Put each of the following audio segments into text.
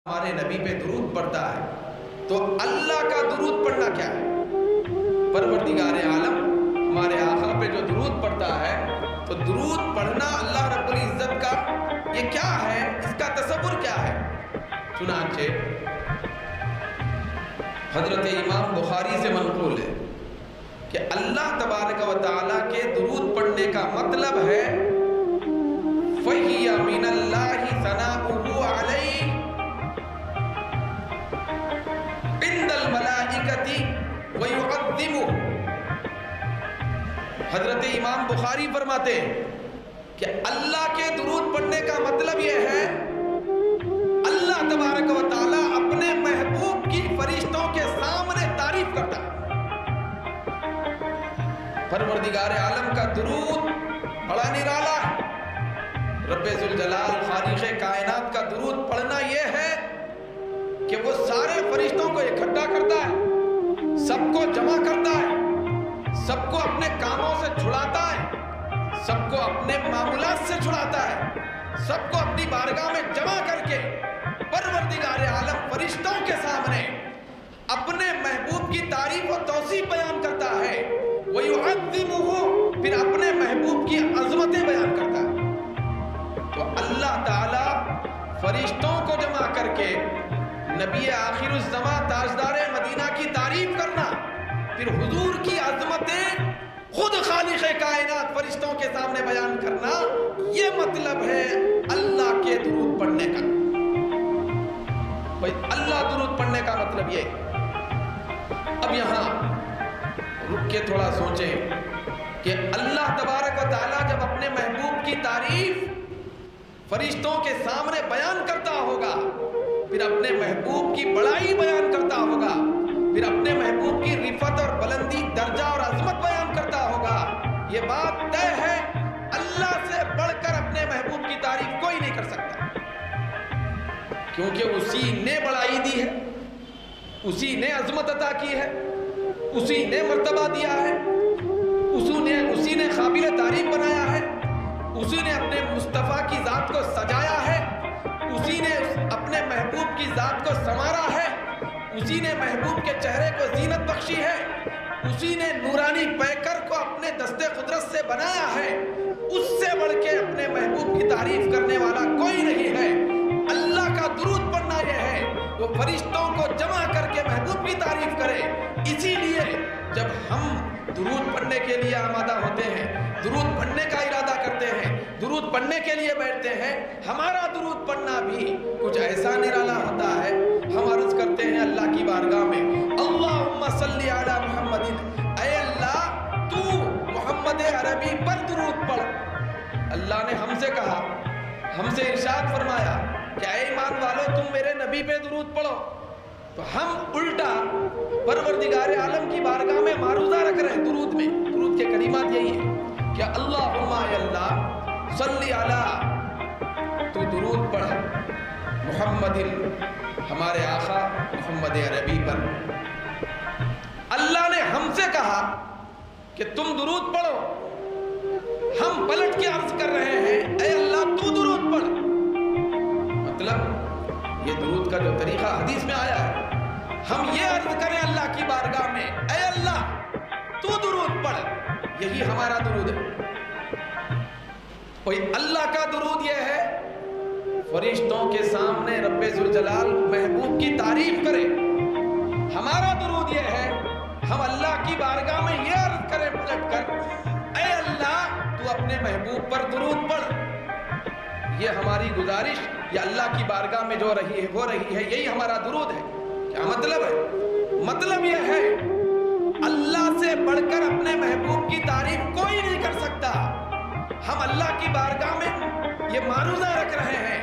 ہمارے نبی پہ درود پڑھتا ہے تو اللہ کا درود پڑھنا کیا ہے؟ پروردگار عالم ہمارے آقا پہ جو درود پڑھتا ہے تو درود پڑھنا اللہ رب العزت کا یہ کیا ہے، اس کا تصور کیا ہے؟ چنانچہ حضرت امام بخاری سے منقول ہے کہ اللہ تبارک و تعالیٰ کے درود پڑھنے کا مطلب ہے فَهِيَ مِنَ اللَّهِ ثَنَاؤُهُ عَلَيْهِ عِنْدَ الْمَلَائِكَةِ وَيُعَظِّمُهُ۔ حضرت امام بخاری فرماتے ہیں کہ اللہ کے درود پڑھنے کا مطلب یہ ہے اللہ تبارک و تعالیٰ اپنے محبوب کی فرشتوں کے سامنے تعریف کرتا ہے۔ پروردگار عالم کا درود بڑا نرالا ہے۔ رب ذوالجلال خالق کائنات کا درود پڑھنا یہ ہے کہ وہ سارے فرشتوں کو اکٹھا کرتا ہے، سب کو جمع کرتا ہے، سب کو اپنے کاموں سے چھڑاتا ہے، سب کو اپنے معاملات سے چھڑاتا ہے، سب کو اپنی بارگاہ میں جمع کر کے پروردگار عالم فرشتوں کے سامنے اپنے محبوب کی تعریف و توصیف بیان کرتا ہے، وَيُعَظِّمُهُ، پھر اپنے محبوب کی عظمتیں بیان کرتا ہے۔ تو اللہ تعالیٰ فرشتوں کو جمع کر کے نبی آخر الزمان تاجدار مدینہ کی تعریف کرنا، پھر حضور کی عظمتیں خود خالق کائنات فرشتوں کے سامنے بیان کرنا، یہ مطلب ہے اللہ کے درود پڑھنے کا۔ بھائی اللہ درود پڑھنے کا مطلب یہ۔ اب یہاں رک کے تھوڑا سوچیں کہ اللہ تبارک و تعالیٰ جب اپنے محبوب کی تعریف فرشتوں کے سامنے بیان کرتا ہوگا، پھر اپنے محبوب کی بڑائی بیان کرتا ہوگا، پھر اپنے محبوب کی رفعت اور بلندی درجہ اور عظمت بیان کرتا ہوگا، یہ بات طے ہے اللہ سے بڑھ کر اپنے محبوب کی تعریف کوئی نہیں کر سکتا، کیونکہ اسی نے بڑائی دی ہے، اسی نے عظمت عطا کی ہے، اسی نے مرتبہ دیا ہے، اسی نے قابل تعریف بنایا ہے، اسی نے اپنے مصطفیٰ کی ذات کو سجایا ہے، اسی نے اپنے محبوب کی ذات کو سنوارا ہے، اسی نے محبوب کے چہرے کو زینت بخشی ہے، اسی نے نورانی پیکر کو اپنے دستے قدرت سے بنایا ہے۔ اس سے بڑھ کے اپنے محبوب کی تعریف کرنے والا کوئی نہیں ہے۔ اللہ کا درود پڑھنا یہ ہے وہ فرشتوں کو جمع کر کے محبوب کی تعریف کرے۔ اسی لیے جب ہم درود پڑھنے کے لیے آمادہ ہوتے ہیں، درود پڑھنے کا ارادہ کرتے ہیں، درود پڑھنے کے لیے بیٹھتے ہیں، ہمارا درود پڑھنا بھی کچھ ایسا نرالا ہوتا ہے۔ ہم عرض کرتے ہیں اللہ کی بارگاہ میں اللہم صلی علی محمد، اے اللہ تو محمد عربی پر درود پڑھ۔ اللہ نے ہم سے کہا، ہم سے ارشاد فرمایا کہ اے ایمان والو تم میرے نبی پہ درود پڑھو، تو ہم الٹا پروردگار عالم کی بارگاہ میں معروضہ رکھ رہے ہیں۔ درود میں، درود کے کلمات یہی ہیں کہ اللہم اے اللہ صلی علی، تو درود پڑھ محمد ہمارے آقا محمد عربی پر۔ اللہ نے ہم سے کہا کہ تم درود پڑھو، ہم پلٹ کے عرض کر رہے ہیں اے اللہ تو درود پڑھ۔ مطلب یہ درود کا جو طریقہ حدیث میں آیا ہے، ہم یہ عرض کریں اللہ کی بارگاہ میں اے اللہ تو درود پڑھ، یہی ہمارا درود ہے۔ کوئی اللہ کا درود یہ ہے فرشتوں کے سامنے رب ذوالجلال محبوب کی تعریف کرے۔ ہمارا درود یہ ہے ہم اللہ کی بارگاہ میں یہ عرض کریں پلٹ کر اے اللہ تو اپنے محبوب پر درود پڑھ۔ یہ ہماری گزارش یا اللہ کی بارگاہ میں جو ہو رہی ہے یہی ہمارا درود ہے۔ کیا مطلب ہے؟ مطلب یہ ہے اللہ سے بڑھ کر اپنے محبوب کی تعریف کوئی نہیں کر سکتا۔ ہم اللہ کی بارگاہ میں یہ معروضہ رکھ رہے ہیں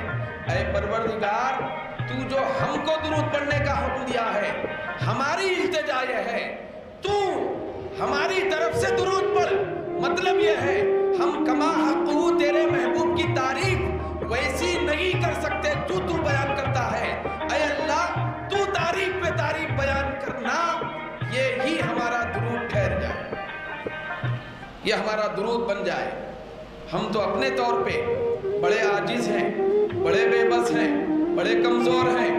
اے پروردگار تو جو ہم کو درود پڑھنے کا حکم دیا ہے، ہماری التجا یہ ہے تو ہماری طرف سے درود پڑھ۔ مطلب یہ ہے ہم کما حقہ تیرے محبوب کی تعریف ویسی نہیں کر سکتے جو تو بیان کرتا ہے۔ اے اللہ تو تعریف پہ تعریف بیان کرنا، یہی ہمارا درود ٹھہر جائے، یہ ہمارا درود بن جائے۔ ہم تو اپنے طور پہ بڑے عاجز ہیں، بڑے بے بس ہیں، بڑے کمزور ہیں،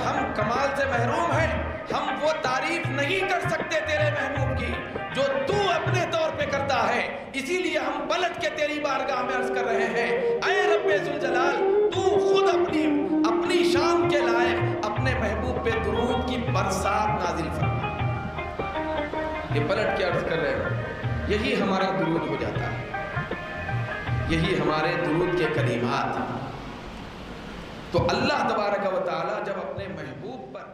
ہم کمال سے محروم ہیں، ہم وہ تعریف نہیں کر سکتے تیرے محبوب کی جو تو اپنے طور پہ کرتا ہے، اسی لیے ہم پلٹ کے تیری بارگاہ میں عرض کر رہے ہیں، اے رب ذوالجلال تو خود اپنی شان کے لائق اپنے محبوب پہ درود کی برسات نازل فرما۔ یہ پلٹ کے عرض کر رہے ہیں، یہی ہمارا درود ہو جاتا ہے، یہی ہمارے درود کے کلمات ہیں۔ تو اللہ تبارک و تعالی جب اپنے محبوب پر